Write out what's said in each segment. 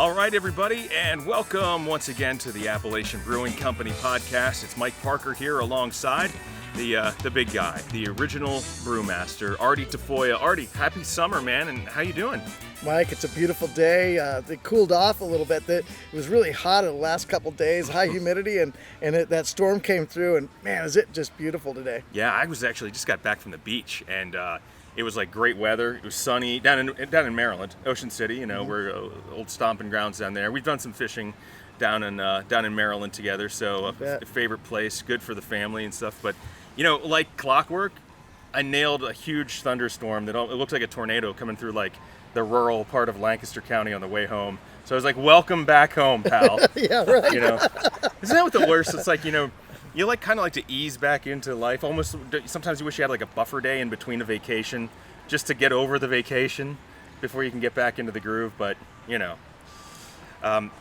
All right, everybody, and welcome once again to the Appalachian Brewing Company podcast. It's Mike Parker here alongside the big guy, the original brewmaster, Artie Tafoya. Artie, happy summer, man, and how you doing? Mike, it's a beautiful day. It cooled off a little bit. It was really hot in the last couple of days, high humidity, and that storm came through, and man, is it just beautiful today. Yeah, I was actually just got back from the beach, and it was like great weather. It was sunny down in Maryland, Ocean City. You know, we're old stomping grounds down there. We've done some fishing down in Maryland together, so a favorite place, good for the family and stuff. But you know, like clockwork, I nailed a huge thunderstorm that it looked like a tornado coming through like the rural part of Lancaster County on the way home. So I was like, "Welcome back home, pal." Yeah, right. You know, isn't that what the worst? It's like, you know, you like kind of like to ease back into life. Almost sometimes you wish you had like a buffer day in between a vacation, just to get over the vacation before you can get back into the groove. But you know,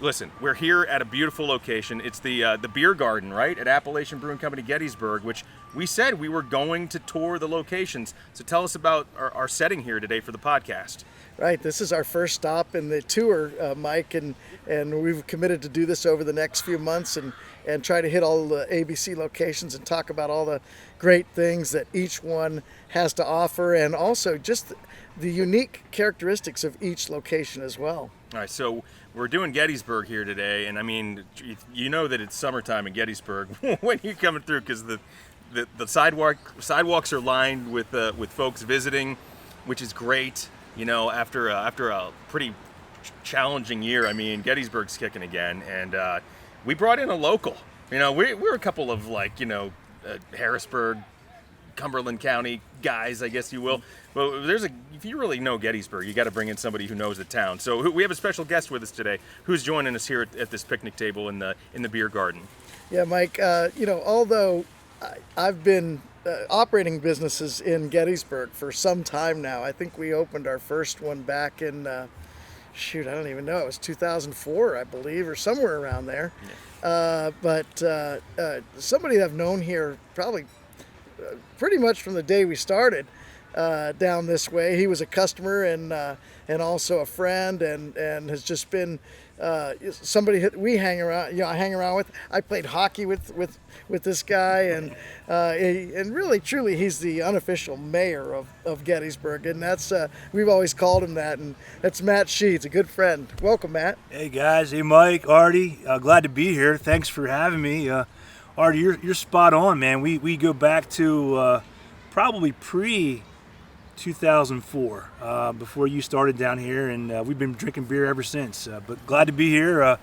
listen, we're here at a beautiful location. It's the beer garden, right, at Appalachian Brewing Company Gettysburg, which we said we were going to tour the locations. So tell us about our setting here today for the podcast. Right, this is our first stop in the tour, Mike, and we've committed to do this over the next few months and try to hit all the ABC locations and talk about all the great things that each one has to offer, and also just the unique characteristics of each location as well. All right, so we're doing Gettysburg here today, and I mean, you know that it's summertime in Gettysburg when you're coming through, because the sidewalks are lined with folks visiting, which is great. You know, after a pretty challenging year, I mean, Gettysburg's kicking again, and we brought in a local. You know, we're a couple of like, you know, Harrisburg, Cumberland County guys, I guess you will. But if you really know Gettysburg, you got to bring in somebody who knows the town. So we have a special guest with us today, who's joining us here at this picnic table in the beer garden. Yeah, Mike. You know, although I've been operating businesses in Gettysburg for some time now. I think we opened our first one back in, I don't even know. It was 2004, I believe, or somewhere around there. Yeah. But somebody I've known here probably pretty much from the day we started down this way. He was a customer and also a friend, and has just been somebody we hang around. You know, I hang around with. I played hockey with this guy, and really truly he's the unofficial mayor of Gettysburg, and that's we've always called him that, and that's Matt Sheads, a good friend. Welcome, Matt. Hey guys, hey Mike, Artie, glad to be here. Thanks for having me. Artie, you're spot on, man. We go back to probably pre 2004, before you started down here, and we've been drinking beer ever since. But glad to be here.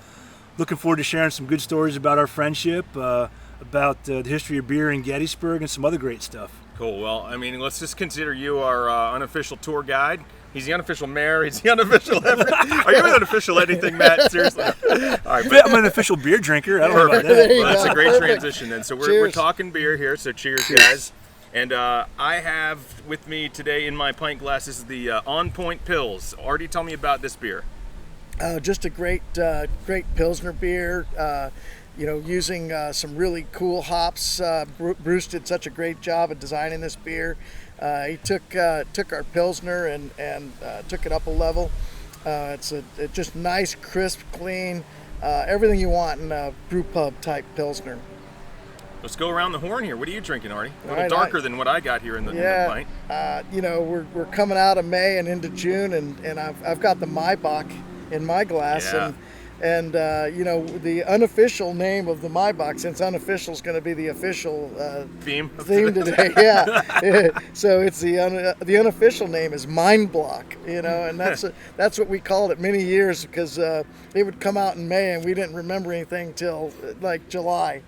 Looking forward to sharing some good stories about our friendship, about the history of beer in Gettysburg, and some other great stuff. Cool. Well, I mean, let's just consider you our unofficial tour guide. He's the unofficial mayor. He's the unofficial everything. Are you an unofficial anything, Matt? Seriously. All right, but I'm an official beer drinker. I don't know about that. Well, that's a great transition then. So we're talking beer here, so cheers. Guys. And I have with me today in my pint glass, this is the On Point Pils. Artie, tell me about this beer. Just a great Pilsner beer. You know, using some really cool hops. Bruce did such a great job at designing this beer. He took our Pilsner and took it up a level. It's just nice, crisp, clean, everything you want in a Brewpub type Pilsner. Let's go around the horn here. What are you drinking, Artie? A little right, than what I got here in the pint. You know, we're coming out of May and into June, and I've got the Maibach in my glass, and you know, the unofficial name of the Maibach, since unofficial is going to be the official theme today. Yeah. So it's the unofficial name is Mind Block, you know, and that's what we called it many years, because it would come out in May and we didn't remember anything till like July.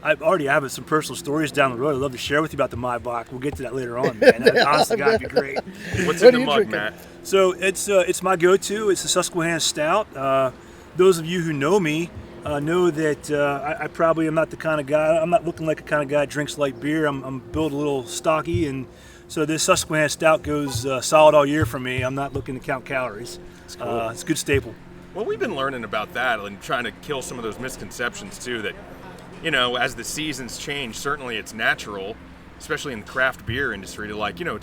I already have some personal stories down the road I'd love to share with you about the Maibach. We'll get to that later on, man. That honestly got to be great. What's in the mug, drinking? Matt? So it's my go-to. It's the Susquehanna Stout. Those of you who know me know that I probably am not the kind of guy. I'm not looking like the kind of guy that drinks light beer. I'm built a little stocky, and so this Susquehanna Stout goes solid all year for me. I'm not looking to count calories. It's cool. It's a good staple. Well, we've been learning about that and trying to kill some of those misconceptions too. That, you know, as the seasons change, certainly it's natural, especially in the craft beer industry, to like, you know,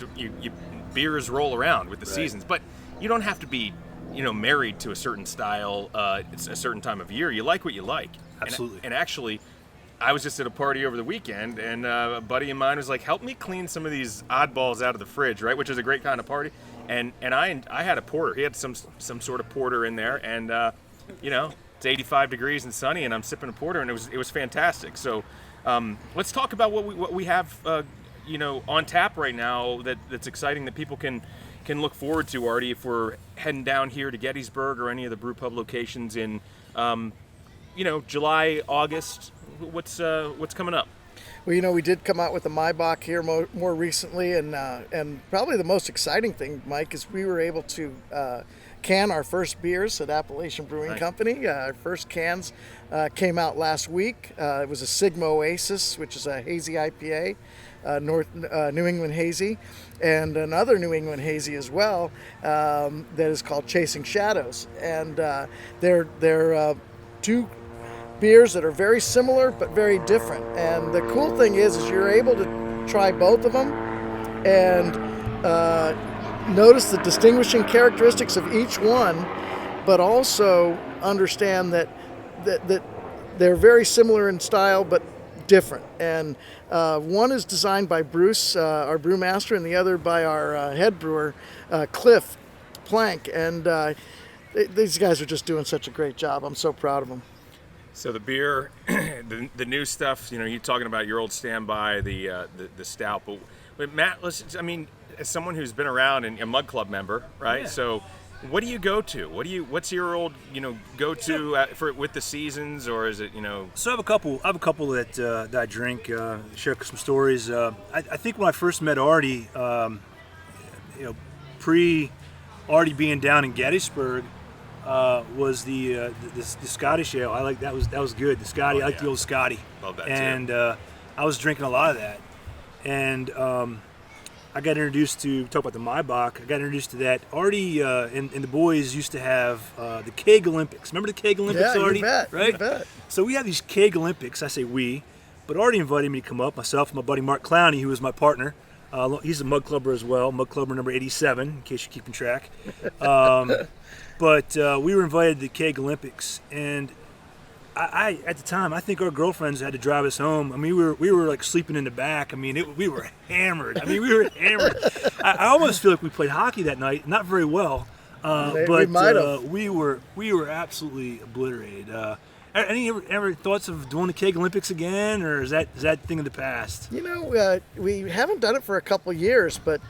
beers roll around with the seasons, but you don't have to be married to a certain style. It's a certain time of year. You like what you like. Absolutely. And actually, I was just at a party over the weekend, and a buddy of mine was like, "Help me clean some of these oddballs out of the fridge," right? Which is a great kind of party. And I had a porter. He had some sort of porter in there, and it's 85 degrees and sunny, and I'm sipping a porter, and it was fantastic. So let's talk about what we have on tap right now that's exciting that people can look forward to, Artie, if we're heading down here to Gettysburg or any of the Brewpub locations in July, August. What's coming up? Well, we did come out with a Maibach here more recently, and probably the most exciting thing, Mike, is we were able to can our first beers at Appalachian Brewing Company. Our first cans came out last week. It was a Sigma Oasis, which is a hazy IPA, New England Hazy, and another New England Hazy as well that is called Chasing Shadows. And they're two beers that are very similar but very different. And the cool thing is you're able to try both of them and notice the distinguishing characteristics of each one, but also understand that they're very similar in style but different. And one is designed by Bruce, our brewmaster, and the other by our head brewer, Cliff Plank. And these guys are just doing such a great job. I'm so proud of them. So the beer, the new stuff, you're talking about your old standby, the stout. But Matt, as someone who's been around and a Mug Club member, right? Yeah. So what do you go to? What's your old, go to for with the seasons, or is it, So I have a couple that I drink. Share some stories. I think when I first met Artie, pre Artie being down in Gettysburg, was the Scottish ale. I like that was good. The Scotty, I like the old Scotty. Love that and too. I was drinking a lot of that, and I got introduced to talk about the Maibach. I got introduced to that. Artie and the boys used to have the Keg Olympics. Remember the Keg Olympics, Artie? You bet. Right? You bet. So we have these Keg Olympics. I say we, but Artie invited me to come up. Myself and my buddy Mark Clowney, who was my partner. He's a Mug Clubber as well. Mug Clubber number 87, in case you're keeping track. But we were invited to the Keg Olympics, and I at the time, I think our girlfriends had to drive us home. We were like sleeping in the back. We were hammered. We were hammered. I almost feel like we played hockey that night, not very well, but we were absolutely obliterated. Any ever thoughts of doing the Keg Olympics again, or is that thing of the past? We haven't done it for a couple years, but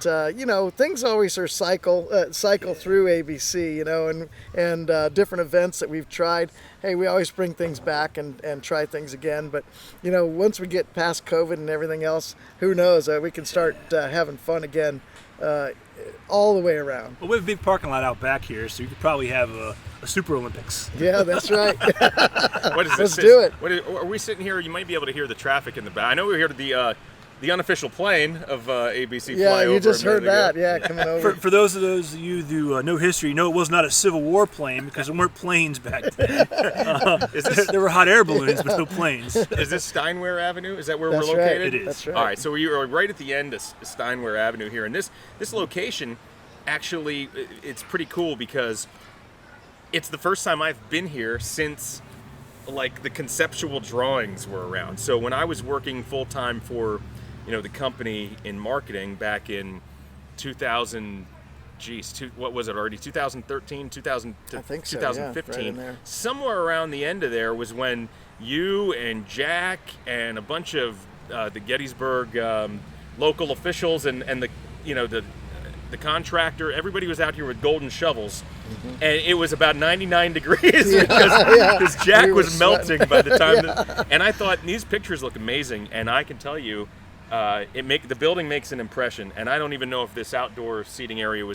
things always are cycle through ABC, and different events that we've tried. Hey, we always bring things back and try things again. But once we get past COVID and everything else, who knows? We can start having fun again, all the way around. Well, we have a big parking lot out back here, so you could probably have a Super Olympics. Yeah, that's right. What is this? Let's do it. Are we sitting here? You might be able to hear the traffic in the back. I know we're here to the unofficial plane of ABC. Yeah, Flyover you just heard that. Ago. Yeah, coming over. For those of you who know history, it was not a Civil War plane because there weren't planes back then. There were hot air balloons, but no planes. Is this Steinware Avenue? Is that where That's we're located? Right. It is. That's right. All right, so we are right at the end of Steinware Avenue here, and this location, actually, it's pretty cool because it's the first time I've been here since the conceptual drawings were around. So when I was working full time for the company in marketing back in 2000, what was it already? 2013, 2000 to I think so, 2015. right in there. Somewhere around the end of there was when you and Jack and a bunch of the Gettysburg local officials and the contractor, everybody was out here with golden shovels, and it was about 99 degrees because Jack was melting by the time. And I thought these pictures look amazing, and I can tell you, the building makes an impression. And I don't even know if this outdoor seating area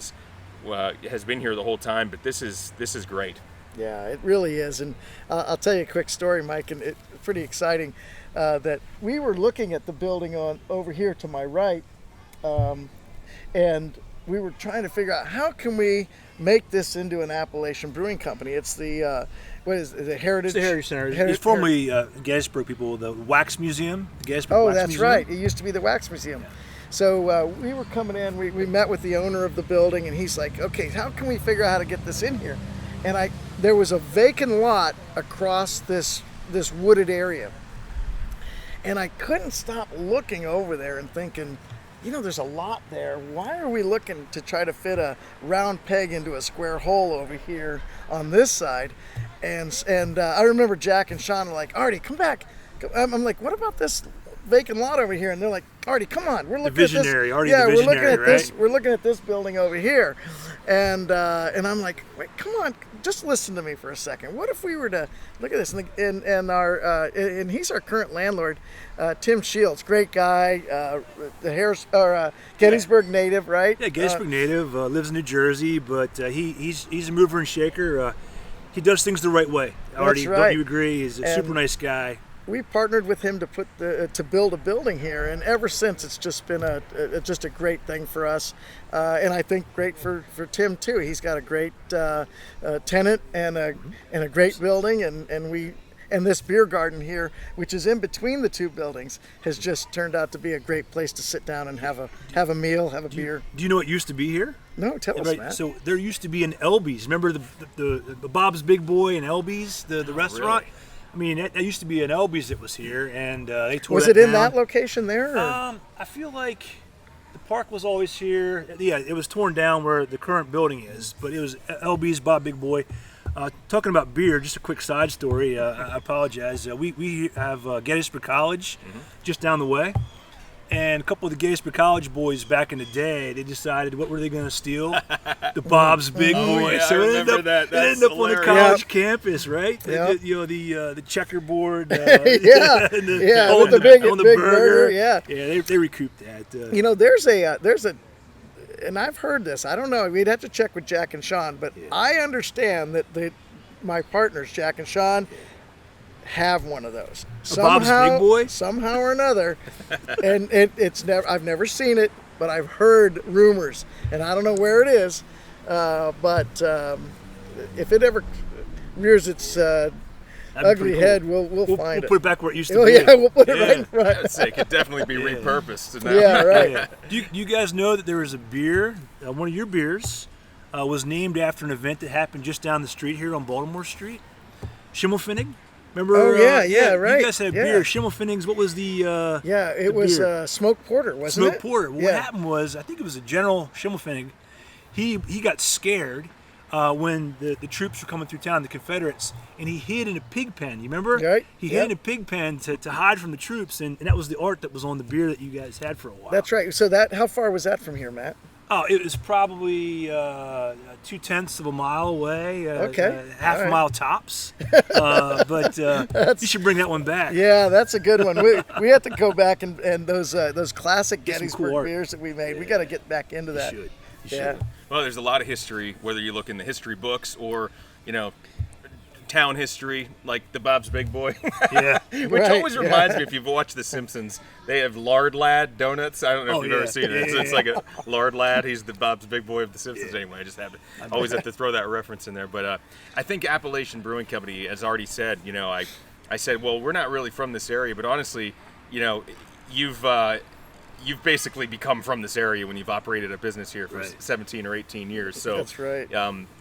has been here the whole time, but this is great. Yeah, it really is. And I'll tell you a quick story, Mike, and it's pretty exciting that we were looking at the building over here to my right, and we were trying to figure out how can we make this into an Appalachian Brewing Company. It's what is it? The Heritage? It's the Heritage Center. It's formerly Gettysburg people, the Wax Museum. The Gettysburg Wax that's Museum. right. It used to be the Wax Museum. Yeah. So we were coming in. We met with the owner of the building, and he's like, "Okay, how can we figure out how to get this in here?" And there was a vacant lot across this wooded area, and I couldn't stop looking over there and thinking, there's a lot there. Why are we looking to try to fit a round peg into a square hole over here on this side? And I remember Jack and Sean are like, "Artie, come back." I'm like, "What about this vacant lot over here?" And they're like, "Artie, come on, we're looking Artie, the visionary, we're looking at right? this. We're looking at this building over here." And I'm like, "Wait, come on, just listen to me for a second. What if we were to look at this?" And he's our current landlord, Tim Shields, great guy, Gettysburg native, right? Yeah, Gettysburg native, lives in New Jersey, but he's a mover and shaker. He does things the right way. Artie, right. Don't you agree? He's a super nice guy. We partnered with him to build a building here, and ever since it's just been just a great thing for us, and I think great for Tim too. He's got a great tenant and a great building, and this beer garden here, which is in between the two buildings, has just turned out to be a great place to sit down and have a meal, have a beer. Do you know what used to be here? No, tell us, Matt. So there used to be an Elby's. Remember the Bob's Big Boy and Elby's, the restaurant? Really? I mean, that used to be an Elby's that was here, and they tore Was that it in down. that location there? Or? I feel like the park was always here. Yeah, it was torn down where the current building is, but it was Elby's, Bob Big Boy. Talking about beer, just a quick side story. I apologize. We have Gettysburg College just down the way. And a couple of the Gettysburg College boys back in the day, they decided what were they going to steal? The Bob's Big Boy. Yeah, So I it remember that. it ended up on the That's college campus, right? Yep. The checkerboard. Yeah, with the big burger. Yeah, they recouped that. There's a, and I've heard this. I don't know. We'd have to check with Jack and Sean, but I understand that my partners, Jack and Sean, have one of those Bob's Big Boy? somehow or another, and I've never seen it, but I've heard rumors, and I don't know where it is, but if it ever rears its ugly cool. head, we'll find We'll it. put it back where it used to Oh be. yeah, we'll put it right in front. I'd say it could definitely be repurposed. Now. Yeah, right. Do you guys know that there was a beer, one of your beers, was named after an event that happened just down the street here on Baltimore Street? Schimmelfinnig? Remember? Oh, yeah, right. You guys had beer. Schimmelfinnig's, what was the It was smoked porter, wasn't it? smoked porter. Well, what happened was, I think it was a General Schimmelfinnig. He got scared when the troops were coming through town, the Confederates, and he hid in a pig pen. You remember? Right. He hid in a pig pen to hide from the troops, and that was the art that was on the beer that you guys had for a while. That's right. So how far was that from here, Matt? Oh, it was probably 2/10 of a mile away. Half a mile tops. But you should bring that one back. Yeah, that's a good one. We have to go back and those classic Get some Gettysburg cool art. beers that we made. We got to get back into that. You Yeah. should. Well, there's a lot of history, whether you look in the history books or, town history, like the Bob's Big Boy. Yeah. Which Right, always reminds me, if you've watched The Simpsons, they have Lard Lad donuts. I don't know if you've ever seen it. It's like a Lard Lad. He's the Bob's Big Boy of The Simpsons. Anyway, I just always have to throw that reference in there. But I think Appalachian Brewing Company, as Artie said, I said, well, we're not really from this area, but honestly, you've basically become from this area when you've operated a business here for 17 or 18 years. So That's right.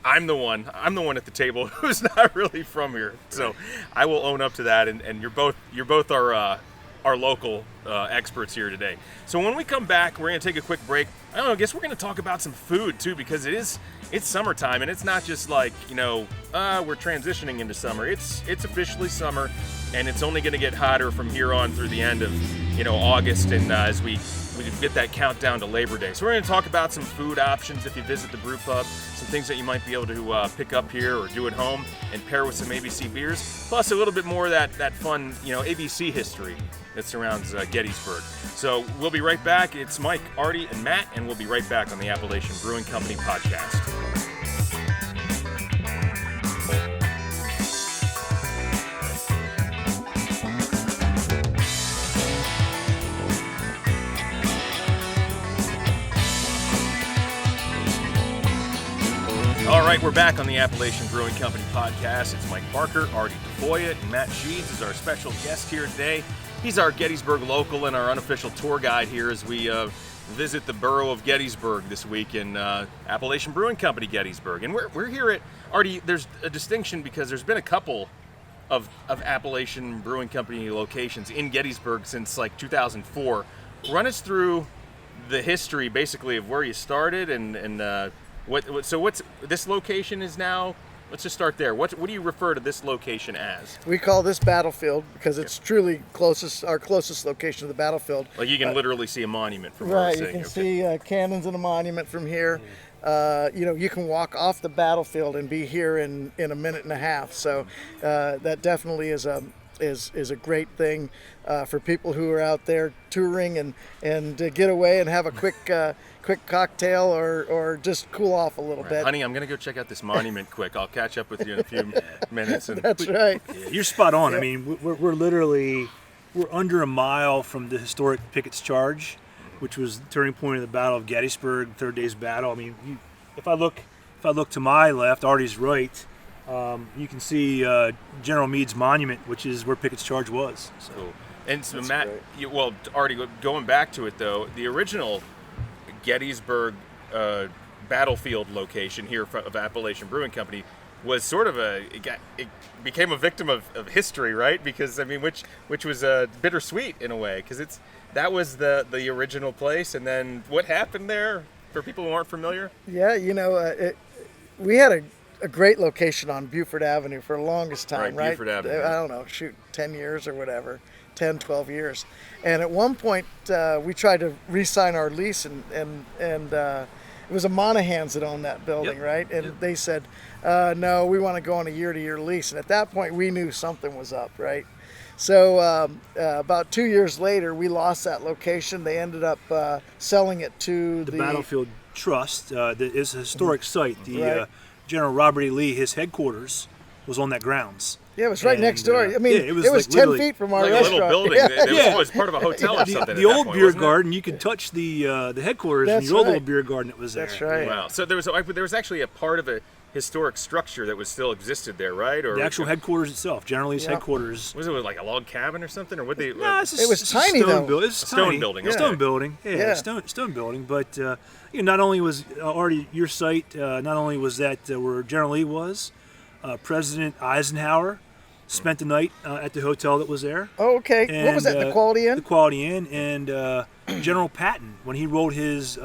I'm the one at the table who's not really from here. So I will own up to that. And you're both our local experts here today. So when we come back, we're going to take a quick break. I guess we're going to talk about some food too, because it's summertime, and it's not just like, we're transitioning into summer. It's officially summer, and it's only going to get hotter from here on through the end of, August, and as we get that countdown to Labor Day. So we're going to talk about some food options if you visit the Brewpub, some things that you might be able to pick up here or do at home and pair with some ABC beers, plus a little bit more of that fun, ABC history that surrounds Gettysburg. So we'll be right back. It's Mike, Artie, and Matt, and we'll be right back on the Appalachian Brewing Company podcast. All right, we're back on the Appalachian Brewing Company podcast. It's Mike Parker, Artie and Matt Sheads is our special guest here today. He's our Gettysburg local and our unofficial tour guide here as we visit the borough of Gettysburg this week in Appalachian Brewing Company Gettysburg. And we're here at, Artie, there's a distinction because there's been a couple of Appalachian Brewing Company locations in Gettysburg since like 2004. Run us through the history basically of where you started and what's this location is now. Let's just start there. What do you refer to this location as? We call this Battlefield because it's truly our closest location to the battlefield. Like you can literally see a monument from where we're Right, sitting. you can see cannons and a monument from here. You can walk off the battlefield and be here in a minute and a half. So that definitely is a great thing for people who are out there touring and get away and have a quick cocktail or just cool off a little bit. Honey, I'm gonna go check out this monument quick. I'll catch up with you in a few minutes. And That's right. Yeah, you're spot on. I mean, we're under a mile from the historic Pickett's Charge, which was the turning point of the Battle of Gettysburg, Third Day's Battle. I mean, if I look to my left, Artie's right, you can see General Meade's monument, which is where Pickett's Charge was. So. Cool. And so That's Matt, great. Artie, going back to it though, the original Gettysburg battlefield location here of Appalachian Brewing Company was sort of it became a victim of history, right? Because I mean, which was bittersweet in a way, because that was the original place, and then what happened there for people who aren't familiar? Yeah, we had a great location on Buford Avenue for the longest time, right? Buford Avenue. I don't know, 10 years or whatever, 10, 12 years. And at one point, we tried to re-sign our lease, and it was a Monahans that owned that building, Yep. right? And Yep. they said, no, we want to go on a year-to-year lease. And at that point, we knew something was up, right? So about 2 years later, we lost that location. They ended up selling it to The Battlefield Trust that is a historic site. The Right. General Robert E. Lee, his headquarters was on that grounds. Yeah, it was right And, next door. I mean, yeah, it was like 10 literally feet from our Like a restaurant. little building. Yeah. It was part of a hotel or The, something. the at that old point, beer wasn't it? garden, you could touch the headquarters That's in the old right. little beer garden that was there. That's right. Wow. So there was actually a part of a historic structure that was still existed there, right? Or The actual headquarters itself, General Lee's Yeah. headquarters. was it like a log cabin or something, or what they? Nah, it's It was it's tiny, stone though. building. It's A stone tiny. building, A okay. stone building. Yeah, Yeah. Stone building. But not only was already your site, not only was that where General Lee was, President Eisenhower spent the night at the hotel that was there. Oh, okay. And, What was that, the Quality Inn? The Quality Inn, and General Patton, when he rode his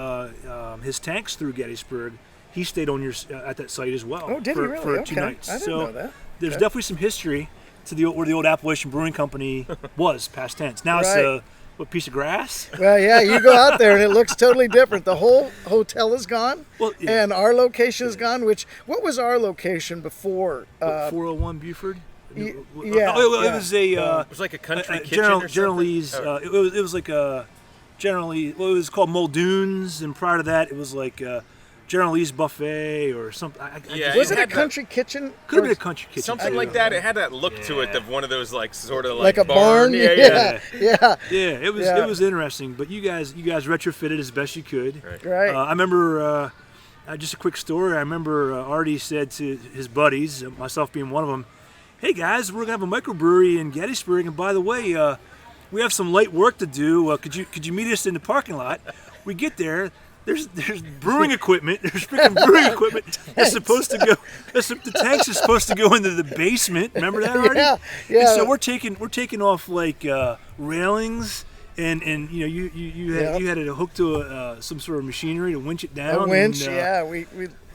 tanks through Gettysburg, he stayed on at that site as well. Oh, did for, he really? for Okay. 2 nights. I didn't so know that. there's Okay. definitely some history to where the old Appalachian Brewing Company was, past tense. Now it's Right. a piece of grass. Well, yeah, you go out there and it looks totally different. The whole hotel is gone, Well, yeah. and our location is gone. What was our location before? 401 Buford. yeah, Oh, yeah. it was a It was like a country kitchen General or something? Lee's. Oh. It was like a General Lee. Well, it was called Muldoon's, and prior to that, it was like General Lee's buffet or something. Yeah, Was it it a had country kitchen? Could have Or- been a country kitchen. Something too. like that. It had that look to it Yeah. of one of those like sort of Like a barn? Yeah. Yeah. Yeah, it was Yeah. it was interesting. But you guys retrofitted as best you could. Right. Right. I remember just a quick story. I remember Artie said to his buddies, myself being one of them, "Hey guys, we're gonna have a microbrewery in Gettysburg, and by the way, we have some light work to do. Could you meet us in the parking lot?" We get there. There's brewing equipment. There's freaking brewing equipment. It's supposed to go. The tanks are supposed to go into the basement. Remember that, Artie? Yeah, yeah. And so we're taking off like railings. And you had it hooked to some sort of machinery to winch it down. A winch, and, yeah. We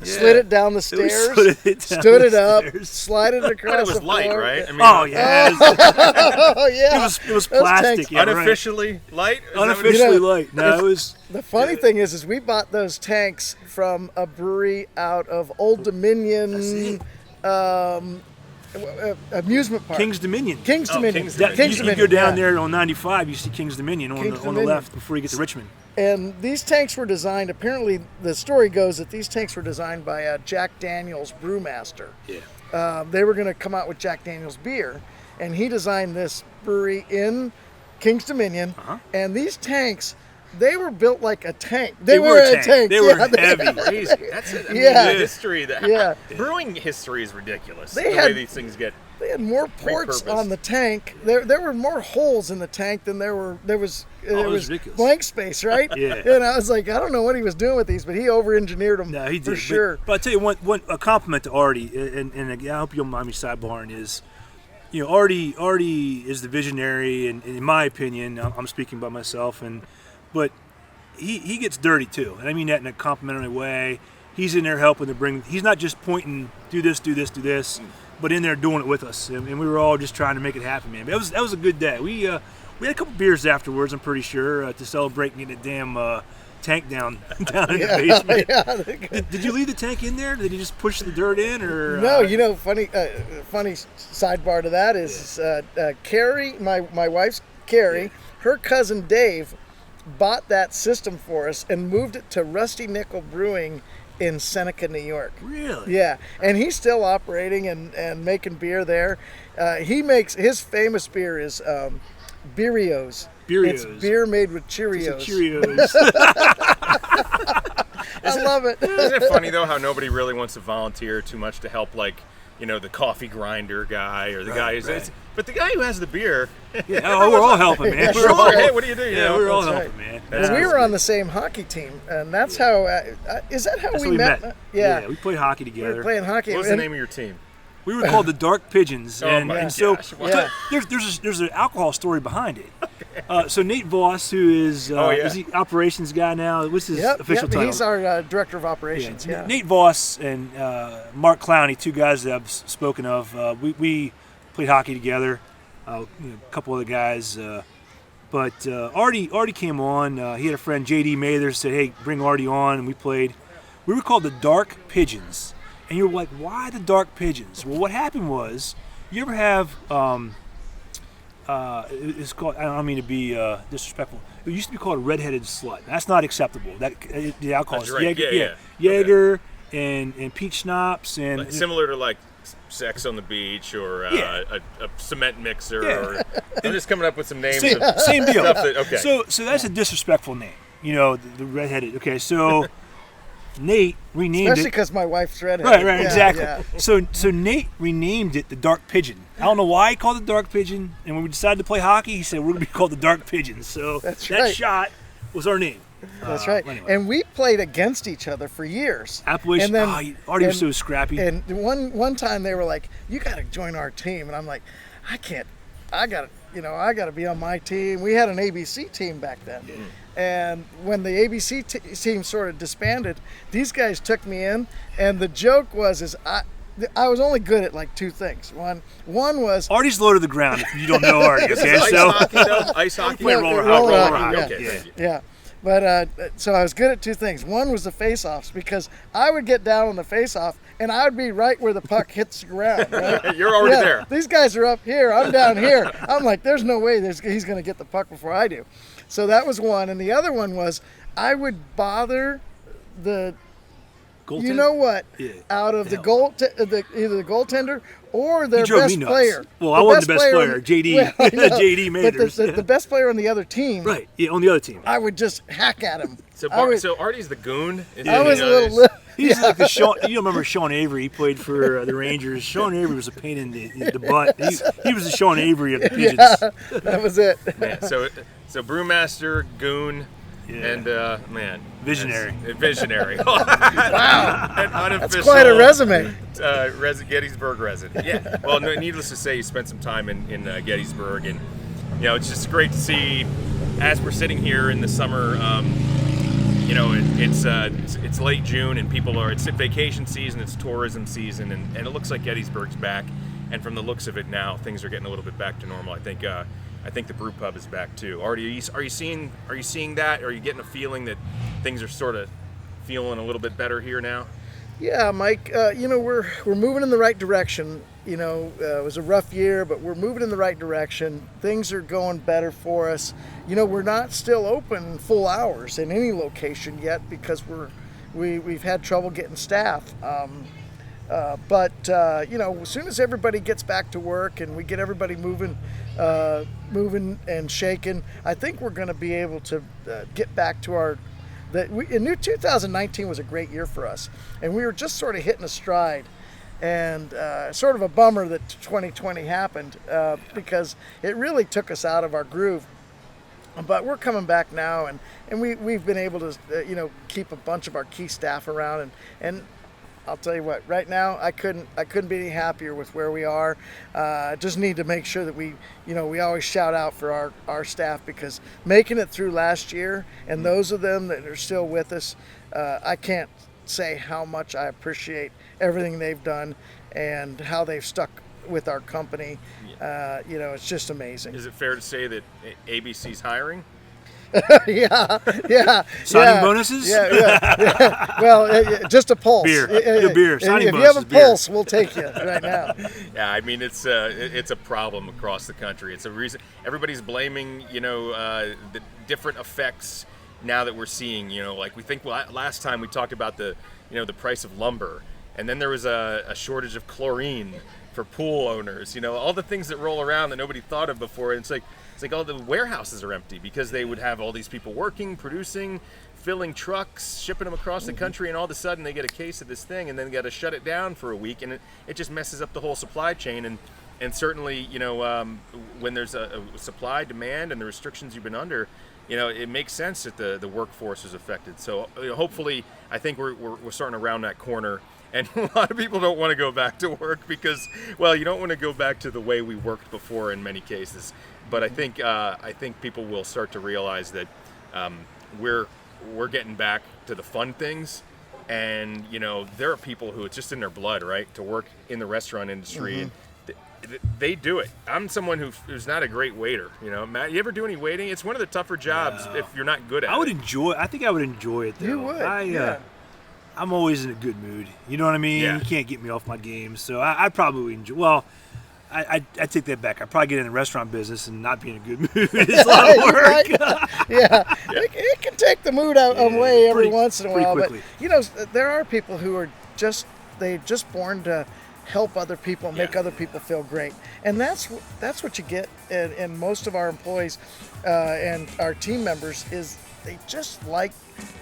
slid it down the We stairs, slid it down stood the it up, stairs. slid it across But it was the light, floor. right? I mean, Oh yeah, Oh yeah. it was Those plastic. tanks- Yeah, right. unofficially light. Is that what it is? Unofficially You know, light. No, it was. The funny thing is we bought those tanks from a brewery out of Old Dominion amusement park. King's Dominion. King's Oh, Dominion. King's That- Dominion. you go down yeah. there on 95, you see King's Dominion on King's the Dominion. left before you get to Richmond. And these tanks were designed, apparently the story goes that these tanks were designed by Jack Daniels brewmaster. Yeah. They were going to come out with Jack Daniels beer, and he designed this brewery in King's Dominion. Uh-huh. And these tanks They were built like a tank. They were a tank. They were heavy. Crazy. That's it. I mean, Yeah. the history. Brewing history is ridiculous. They the had- way these things get. They had more ports Repurposed. on the tank. There were more holes in the tank than there was ridiculous. blank space, right? Yeah. And I was like, I don't know what he was doing with these, but he over-engineered them No, he for did. sure. But I'll tell you a compliment to Artie, and again, I hope you don't mind me sidebarring, is, Artie is the visionary, and in my opinion, I'm speaking by myself, but he gets dirty too, and I mean that in a complimentary way. He's in there helping to bring. He's not just pointing, do this, but in there doing it with us, and we were all just trying to make it happen, man. But that was a good day. We had a couple beers afterwards, I'm pretty sure, to celebrate getting the damn tank down in the basement. Yeah. Did you leave the tank in there? Did you just push the dirt in, or No, funny sidebar to that is Carrie, my wife's Carrie, her cousin Dave bought that system for us and moved it to Rusty Nickel Brewing in Seneca, New York. Really? Yeah, and he's still operating and making beer there. He makes his famous beer is Beerios. It's beer made with Cheerios. Cheerios. I love it. Isn't it funny though how nobody really wants to volunteer too much to help, like, the coffee grinder guy or the guy who's. Right. But the guy who has the beer. Yeah, we're all helping, man. We're all, hey, what do you do? Yeah, we're all That's helping, man. Well, we were on the same hockey team, and that's how. Is that how That's we how met? Yeah, we played hockey we together. were playing hockey. What was the and- name of your team? We were called the Dark Pigeons, Oh and, my and so gosh, wow. Yeah. there's an alcohol story behind it. So Nate Voss, who is is he operations guy now? What's his official title? He's our director of operations. Yeah. Nate Voss and Mark Clowney, two guys that I've spoken of. We played hockey together. A couple other guys, but Artie came on. He had a friend, J.D. Mather, said, "Hey, bring Artie on," and we played. We were called the Dark Pigeons, and you're like, "Why the Dark Pigeons?" Well, what happened was, you ever have it's called. I don't mean to be disrespectful. It used to be called a redheaded slut. That's not acceptable. The alcohol That's is right. Jaeger and peach schnapps and Like, similar to like sex on the beach or a cement mixer. Yeah. Or I'm just coming up with some names. Same, of same deal. stuff that, okay. So that's a disrespectful name. The redheaded. Okay, so Nate renamed Especially it. because my wife's redheaded. Right, Yeah, exactly. yeah. So Nate renamed it the Dark Pigeon. I don't know why he called it Dark Pigeon. And when we decided to play hockey, he said we're gonna be called the Dark Pigeons. So That's that right. shot was our name. That's right. Anyway. And we played against each other for years. Appalachian. And then, Artie was so scrappy. And one time they were like, "You got to join our team," and I'm like, "I can't. I got to be on my team." We had an ABC team back then, and when the ABC team sort of disbanded, these guys took me in, and the joke was I was only good at like two things. One was Artie's low to the ground. If you don't know Artie, This okay? is ice So hockey, though? Ice hockey? play roller roller hockey. hockey, Okay, Yeah. thank you. Yeah. But so I was good at two things. One was the face-offs, because I would get down on the face-off and I would be right where the puck hits the ground. Right? You're already there. These guys are up here. I'm down here. I'm like, there's no way he's going to get the puck before I do. So that was one. And the other one was I would bother the Goaltender? you know what Yeah. out of the Hell. either the goaltender or their He drove best me nuts. player. Well, I wasn't the best player. on- JD Well, I know. JD But Mathers. the best player on the other team, Right. Yeah, on the other team. I would just hack at him. So, I would- so Artie's the goon? I was a little. He's like the Sean. You remember Sean Avery? He played for the Rangers. Sean Avery was a pain in the butt. He was the Sean Avery of the Pigeons. Yeah, that was it. Man, so brewmaster, goon, and man, Visionary. visionary. Wow, an unofficial. That's quite a resume. Gettysburg resident. Yeah. Well, no, needless to say, you spent some time in Gettysburg, and it's just great to see as we're sitting here in the summer. It's late June, and it's vacation season, it's tourism season, and it looks like Gettysburg's back. And from the looks of it now, things are getting a little bit back to normal. I think the Brewpub is back too. Artie, are you seeing that? Are you getting a feeling that things are sort of feeling a little bit better here now? Yeah, Mike. We're moving in the right direction. It was a rough year, but we're moving in the right direction. Things are going better for us. We're not still open full hours in any location yet because we've had trouble getting staff. But as soon as everybody gets back to work and we get everybody moving moving and shaking. I think we're going to be able to get back to our. New 2019 was a great year for us, and we were just sort of hitting a stride. And sort of a bummer that 2020 happened because it really took us out of our groove. But we're coming back now, and we've been able to keep a bunch of our key staff around, and I'll tell you what, right now I couldn't be any happier with where we are. Just need to make sure that we always shout out for our staff, because making it through last year, and those of them that are still with us, I can't say how much I appreciate everything they've done and how they've stuck with our company. It's just amazing. Is it fair to say that ABC's hiring? yeah. Signing bonuses? Yeah. Well, just a pulse. Beer. Good beer. Signing if you bonuses, have a beer. pulse, we'll take you right now. Yeah, I mean it's a problem across the country. It's a reason everybody's blaming the different effects now that we're seeing. Like we think last time we talked about the price of lumber, and then there was a shortage of chlorine for pool owners. All the things that roll around that nobody thought of before. And it's like all the warehouses are empty because they would have all these people working, producing, filling trucks, shipping them across the country, and all of a sudden they get a case of this thing and then got to shut it down for a week, and it just messes up the whole supply chain. And certainly, when there's a supply, demand, and the restrictions you've been under, it makes sense that the workforce is affected. So hopefully, I think we're starting to round that corner. And a lot of people don't want to go back to work because, well, you don't want to go back to the way we worked before in many cases. But I think people will start to realize that we're getting back to the fun things. And there are people who it's just in their blood, right, to work in the restaurant industry. And they do it. I'm someone who's not a great waiter. Matt, you ever do any waiting? It's one of the tougher jobs if you're not good at it. I think I would enjoy it, though. You would. I'm always in a good mood. You know what I mean? Yeah. You can't get me off my game. So I probably enjoy. Well, I take that back. I'd probably get in the restaurant business and not be in a good mood. It's a lot of work. Right? Yeah. It can take the mood out away every once in a while. Quickly. But there are people who are just born to help other people, make other people feel great, and that's what you get. And most of our employees and our team members is they just like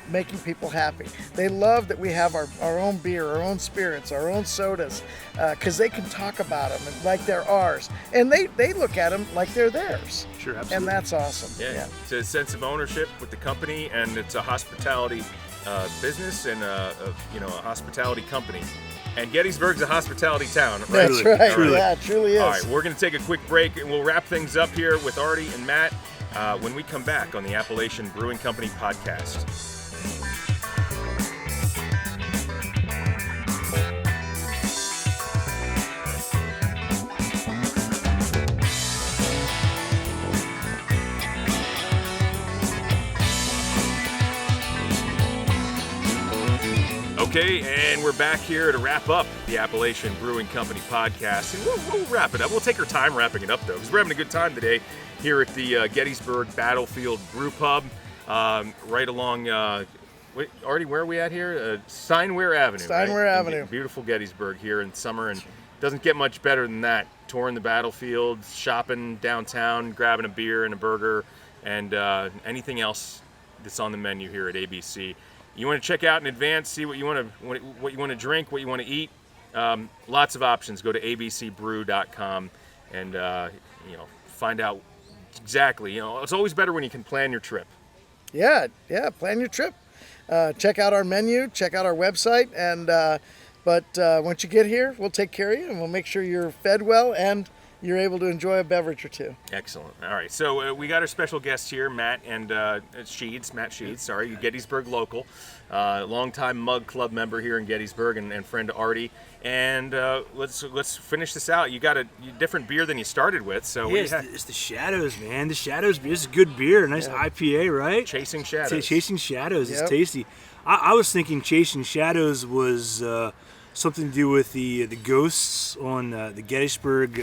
making people happy. They love that we have our own beer, our own spirits, our own sodas, because they can talk about them like they're ours, and they look at them like they're theirs. Sure, absolutely. And that's awesome. Yeah. It's a sense of ownership with the company, and it's a hospitality business and a hospitality company. And Gettysburg's a hospitality town, right? That's right. Truly. Yeah, it truly is. All right, we're going to take a quick break, and we'll wrap things up here with Artie and Matt when we come back on the Appalachian Brewing Company podcast. Okay, and we're back here to wrap up the Appalachian Brewing Company podcast. And we'll wrap it up. We'll take our time wrapping it up, though, because we're having a good time today here at the Gettysburg Battlefield Brewpub, right along, Artie, where are we at here? Steinware Avenue. Steinware right? Avenue. In beautiful Gettysburg here in summer, and it doesn't get much better than that. Touring the battlefield, shopping downtown, grabbing a beer and a burger, and anything else that's on the menu here at ABC. You want to check out in advance, see what you want to drink, what you want to eat. Lots of options. Go to abcbrew.com and find out exactly. It's always better when you can plan your trip. Yeah, plan your trip. Check out our menu, check out our website, and but once you get here, we'll take care of you, and we'll make sure you're fed well and you're able to enjoy a beverage or two. Excellent. All right, so we got our special guests here, Matt and Matt Sheads, sorry, Gettysburg local, longtime Mug Club member here in Gettysburg, and friend to Artie. And let's finish this out. You got a different beer than you started with, so Yeah, it's the Shadows, man. The Shadows beer. It's a good beer, nice IPA, right? Chasing Shadows. Chasing Shadows. Yep. It's tasty. I was thinking Chasing Shadows was something to do with the ghosts on the Gettysburg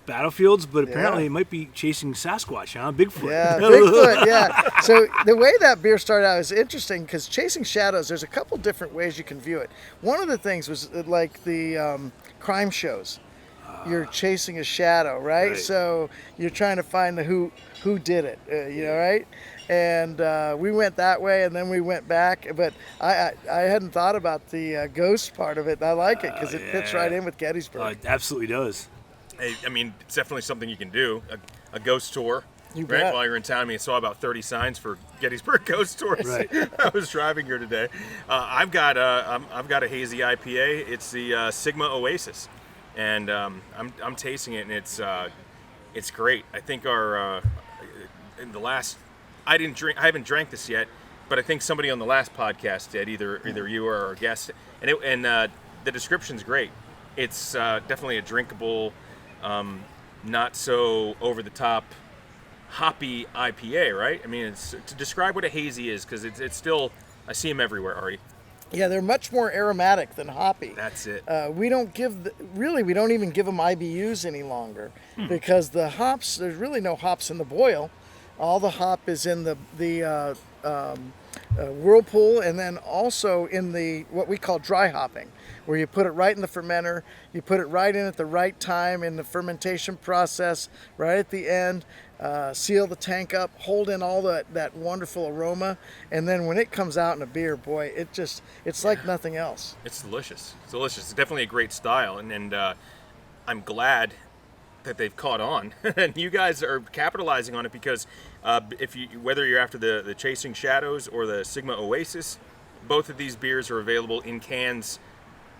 battlefields, but apparently it might be chasing Sasquatch, huh? Bigfoot. Yeah, Bigfoot, yeah. So the way that beer started out is interesting because Chasing Shadows, there's a couple different ways you can view it. One of the things was like the crime shows. you're chasing a shadow, right? So you're trying to find the who did it, right? And we went that way, and then we went back. But I hadn't thought about the ghost part of it. I like it because it fits right in with Gettysburg. It absolutely does. I mean, it's definitely something you can do. A ghost tour. You right bet. while you're in town. I mean, I saw about 30 signs for Gettysburg ghost tours. Right. I was driving here today. I've got a hazy IPA. It's the Sigma Oasis, and I'm tasting it, and it's great. I think our in the last I haven't drank this yet, but I think somebody on the last podcast did, either you or our guest, and the description's great. It's definitely a drinkable, not so over the top hoppy IPA, right? I mean, it's to describe what a hazy is, because it's still, I see them everywhere, Artie. Yeah, they're much more aromatic than hoppy. That's it. We don't even give them IBUs any longer, because the hops, there's really no hops in the boil. All the hop is in the whirlpool, and then also in the what we call dry hopping, where you put it right in the fermenter, you put it right in at the right time in the fermentation process, right at the end, seal the tank up, hold in all that wonderful aroma, and then when it comes out in a beer, boy, it's like nothing else. It's delicious. It's delicious. It's definitely a great style, and I'm glad that they've caught on, and you guys are capitalizing on it, because whether you're after the Chasing Shadows or the Sigma Oasis, both of these beers are available in cans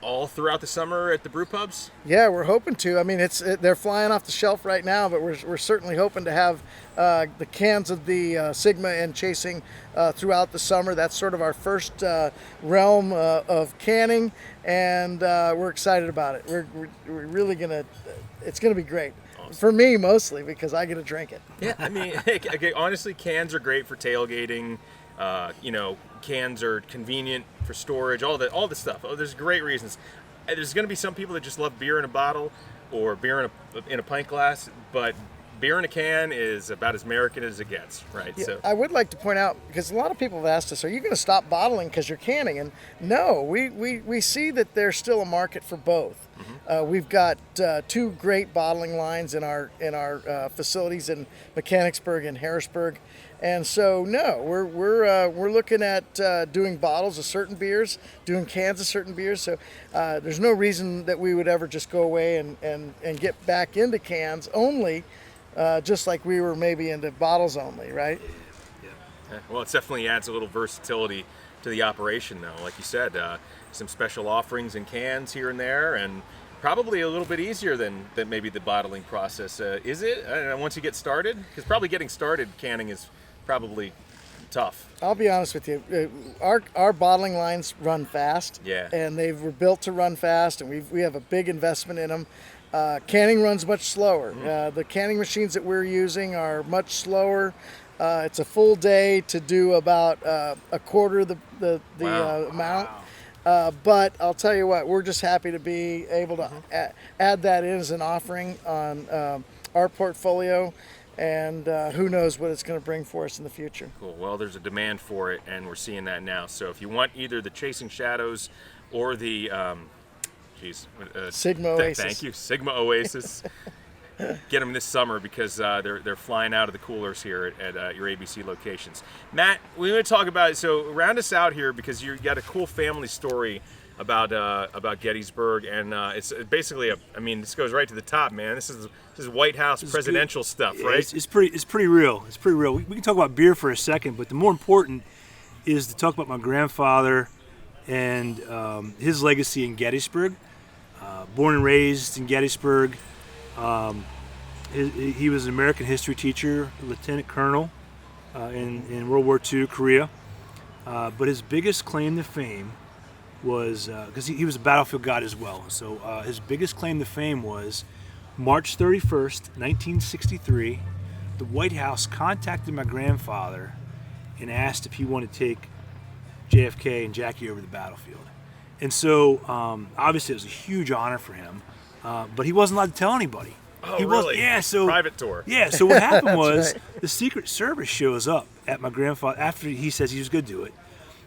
all throughout the summer at the brew pubs. Yeah, we're hoping to. I mean, they're flying off the shelf right now, but we're certainly hoping to have the cans of the Sigma and Chasing throughout the summer. That's sort of our first realm of canning, and we're excited about it. We're really it's gonna be great. Awesome. For me mostly, because I get to drink it. Yeah, I mean, okay, honestly, cans are great for tailgating. Cans are convenient for storage, all the stuff. Oh, there's great reasons. There's going to be some people that just love beer in a bottle or beer in a pint glass, but beer in a can is about as American as it gets, right? Yeah, So I would like to point out, because a lot of people have asked us, are you going to stop bottling because you're canning? And no, we see that there's still a market for both. Mm-hmm. We've got two great bottling lines in our facilities in Mechanicsburg and Harrisburg. And so, no, we're looking at doing bottles of certain beers, doing cans of certain beers. So there's no reason that we would ever just go away and get back into cans only, just like we were maybe into bottles only, right? Yeah. Well, it definitely adds a little versatility to the operation, though. Like you said, some special offerings in cans here and there, and probably a little bit easier than maybe the bottling process. Is it? I don't know, once you get started? Because probably getting started canning is probably tough. I'll be honest with you. Our bottling lines run fast. Yeah. And they were built to run fast, and we have a big investment in them. Canning runs much slower. The canning machines that we're using are much slower. It's a full day to do about a quarter the amount. But I'll tell you what, we're just happy to be able to add that in as an offering on our portfolio. And who knows what it's going to bring for us in the future. Cool. Well, there's a demand for it, and we're seeing that now. So if you want either the Chasing Shadows or the Sigma Oasis. Thank you, Sigma Oasis. Get them this summer, because they're flying out of the coolers here at your ABC locations. Matt, we want to talk about it. So round us out here, because you got a cool family story about Gettysburg, and it's basically this goes right to the top, man. This is White House presidential stuff, right? It's pretty real. It's pretty real. We can talk about beer for a second, but the more important is to talk about my grandfather and his legacy in Gettysburg. Born and raised in Gettysburg. He was an American history teacher, lieutenant colonel in World War II, Korea. But his biggest claim to fame was, because he was a battlefield god as well, so his biggest claim to fame was March 31st, 1963, the White House contacted my grandfather and asked if he wanted to take JFK and Jackie over the battlefield. And so, obviously, it was a huge honor for him, but he wasn't allowed to tell anybody. Oh, he really? Yeah, so private tour. Yeah, so what happened was right. The Secret Service shows up at my grandfather after he says he was going to do it.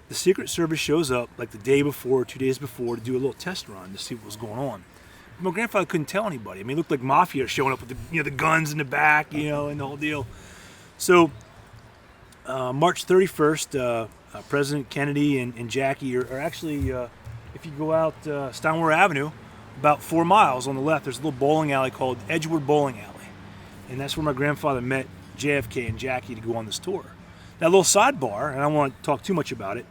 The Secret Service shows up like the day before, 2 days before, to do a little test run to see what was going on. my grandfather couldn't tell anybody. I mean, it looked like mafia showing up with the guns in the back, and the whole deal. So March 31st, President Kennedy and Jackie are actually, if you go out Steinway Avenue, about 4 miles on the left, there's a little bowling alley called Edgewood Bowling Alley. And that's where my grandfather met JFK and Jackie to go on this tour. Now, a little sidebar, and I don't want to talk too much about it.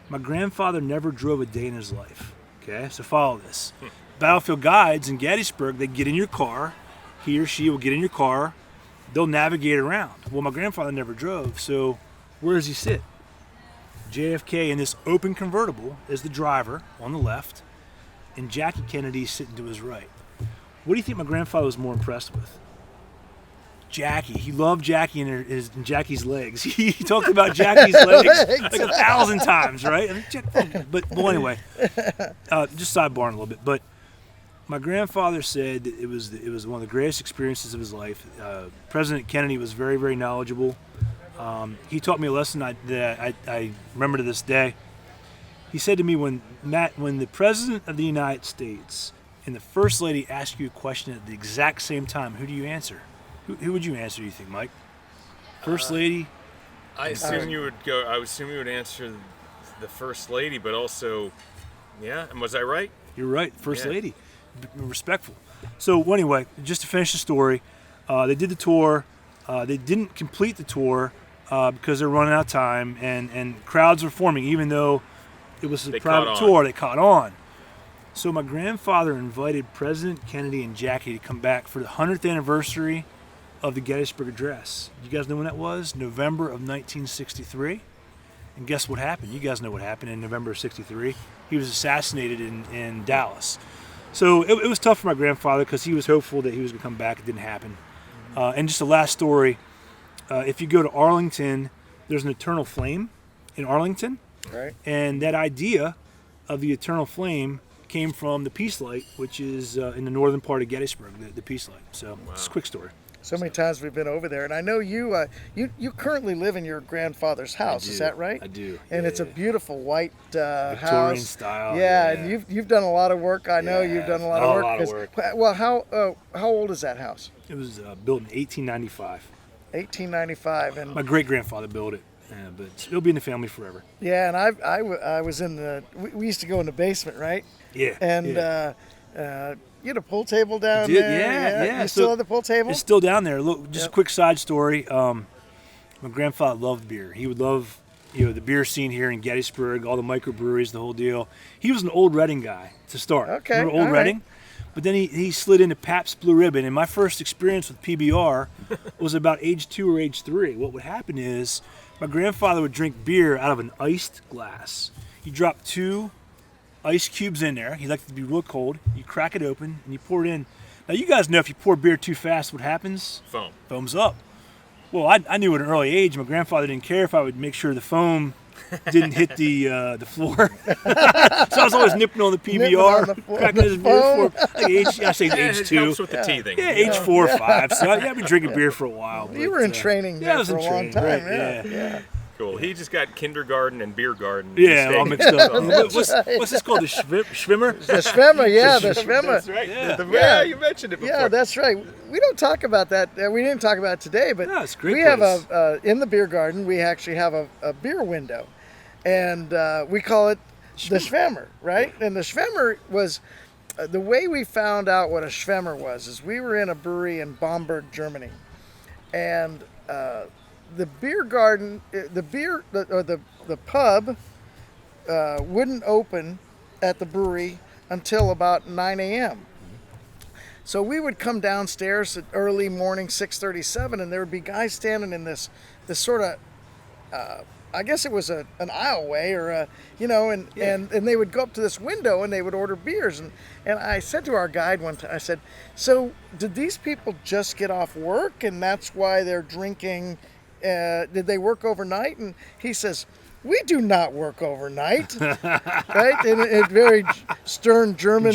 My grandfather never drove a day in his life. Okay, so follow this. Battlefield guides in Gettysburg, they get in your car. He or she will get in your car. They'll navigate around. Well, my grandfather never drove, so where does he sit? JFK in this open convertible is the driver on the left, and Jackie Kennedy sitting to his right. What do you think my grandfather was more impressed with? Jackie. He loved Jackie and Jackie's legs. He talked about Jackie's legs like 1,000 times, right? I mean, well, anyway, just sidebarring a little bit. But my grandfather said that it was one of the greatest experiences of his life. President Kennedy was very, very knowledgeable. He taught me a lesson that I remember to this day. He said to me, when the President of the United States and the First Lady ask you a question at the exact same time, who do you answer? Who would you answer, you think, Mike? First Lady? I assume you would go. I assume you would answer the First Lady, but also, yeah. And was I right? You're right, First Lady. Respectful. So anyway, just to finish the story, they did the tour. They didn't complete the tour because they're running out of time, and crowds were forming, even though it was a private tour. They caught on. So my grandfather invited President Kennedy and Jackie to come back for the 100th anniversary of the Gettysburg Address. You guys know when that was? November of 1963. And guess what happened? You guys know what happened in November of 63. He was assassinated in Dallas. So it was tough for my grandfather because he was hopeful that he was going to come back. It didn't happen. And just the last story, if you go to Arlington, there's an eternal flame in Arlington. Right. And that idea of the eternal flame came from the Peace Light, which is in the northern part of Gettysburg, the Peace Light. So it's a quick story. So many times we've been over there, and I know you currently live in your grandfather's house. Is that right? I do. And it's a beautiful white Victorian house. style. Yeah, and you've done a lot of work. I know you've done a lot of work. Well, how old is that house? It was built in 1895. 1895, and my great grandfather built it. But it'll be in the family forever. Yeah, and I was in the. We used to go in the basement, right? Yeah. And you had a pool table down there. Yeah. You still have the pool table? It's still down there. Look, just a quick side story. My grandfather loved beer. He would love, the beer scene here in Gettysburg, all the microbreweries, the whole deal. He was an Old Reading guy to start. Okay. Remember Old Reading? Right. But then he slid into Pabst Blue Ribbon, and my first experience with PBR was about age 2 or age 3. What would happen is my grandfather would drink beer out of an iced glass. He dropped 2 ice cubes in there. He liked it to be real cold. You crack it open and you pour it in. Now you guys know if you pour beer too fast, what happens? Foam. Foams up. Well, I knew at an early age. My grandfather didn't care if I would make sure the foam didn't hit the floor. So I was always nipping on the PBR, cracking his beer for age 2. Helps with the teething. Yeah, age 4 or 5. So I've been drinking beer for a while. You were in training I was for in a long time. Right? Yeah. Cool. He just got kindergarten and beer garden. Yeah, all mixed up. What's this called? The Schwimmer? The Schwimmer, yeah, the Schwimmer. That's right. Yeah, you mentioned it before. Yeah, that's right. We don't talk about that. We didn't talk about it today, but it's a great we place. have in the beer garden, we actually have a beer window. And we call it the Schwimmer, right? And the Schwimmer was, the way we found out what a Schwimmer was is we were in a brewery in Bamberg, Germany. And the beer garden, the pub wouldn't open at the brewery until about 9 a.m. So we would come downstairs at early morning, 6:37, and there would be guys standing in this sort of, I guess it was an aisleway or and they would go up to this window and they would order beers. And I said to our guide one time, I said, so did these people just get off work and that's why they're drinking? Did they work overnight? And he says, we do not work overnight, right? In a very stern German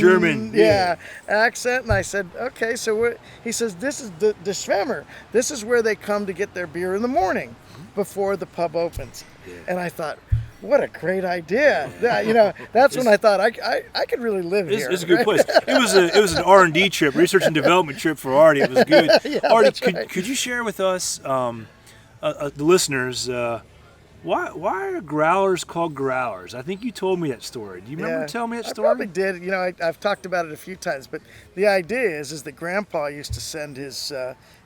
accent. And I said, okay, so he says, this is the Schwimmer. This is where they come to get their beer in the morning before the pub opens. Yeah. And I thought, what a great idea. That's when I thought I could really live here. It's a good place. It was an R&D trip, research and development trip for Artie. It was good. Yeah, Artie, right. could you share with us, the listeners, why are growlers called growlers? I think you told me that story. Do you remember telling me that story? I probably did. I've talked about it a few times, but the idea is that Grandpa used to send his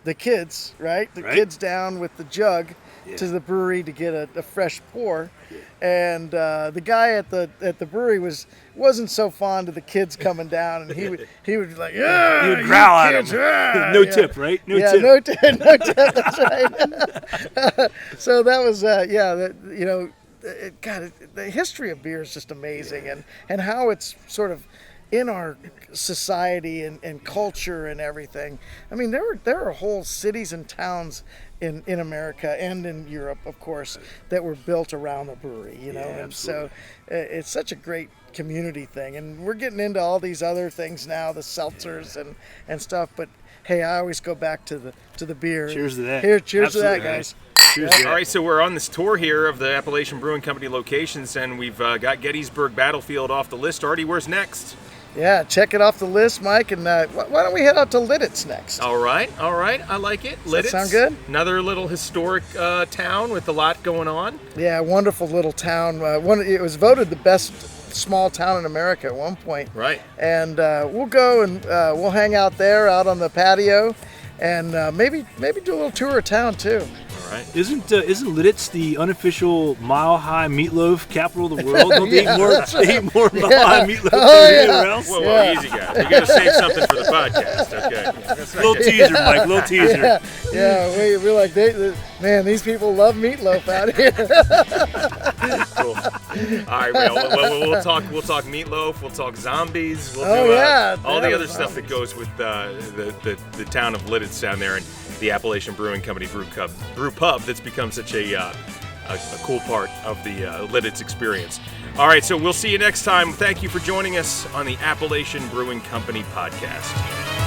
the kids, right? The kids down with the jug to the brewery to get a fresh pour, and the guy at the brewery wasn't so fond of the kids coming down, and he would be like, yeah, he would growl at kids, them. yeah, No yeah. tip, right? No Yeah, tip. no tip. That's right. So that was God, the history of beer is just amazing, and how it's sort of in our society and culture and everything. I mean, there are whole cities and towns in America and in Europe, of course, that were built around a brewery, and absolutely. so it's such a great community thing. And we're getting into all these other things now, the seltzers and stuff, but hey, I always go back to the beer. Cheers to that. Cheers to that, Absolutely. guys. Cheers to that. All right, so we're on this tour here of the Appalachian Brewing Company locations, and we've got Gettysburg Battlefield off the list. Artie, where's next? Yeah, check it off the list, Mike, and why don't we head out to Lidditz next? All right, I like it. Does that Lidditz, sound good? Another little historic town with a lot going on. Yeah, wonderful little town. It was voted the best small town in America at one point. Right. And we'll go and we'll hang out there, out on the patio, and maybe do a little tour of town too. All right. Isn't Lidditz the unofficial mile-high meatloaf capital of the world? Don't they eat more mile-high meatloaf than anywhere else? Whoa, easy guys. You got to save something for the podcast, okay? Little teaser, Mike. Little teaser. Yeah, we're like, man, these people love meatloaf out here. Cool. All right, we'll talk meatloaf. We'll talk zombies. We'll do all the other stuff that goes with the town of Lidditz down there and the Appalachian Brewing Company brew pub that's become such a cool part of the Lidditz experience. All right, so we'll see you next time. Thank you for joining us on the Appalachian Brewing Company podcast.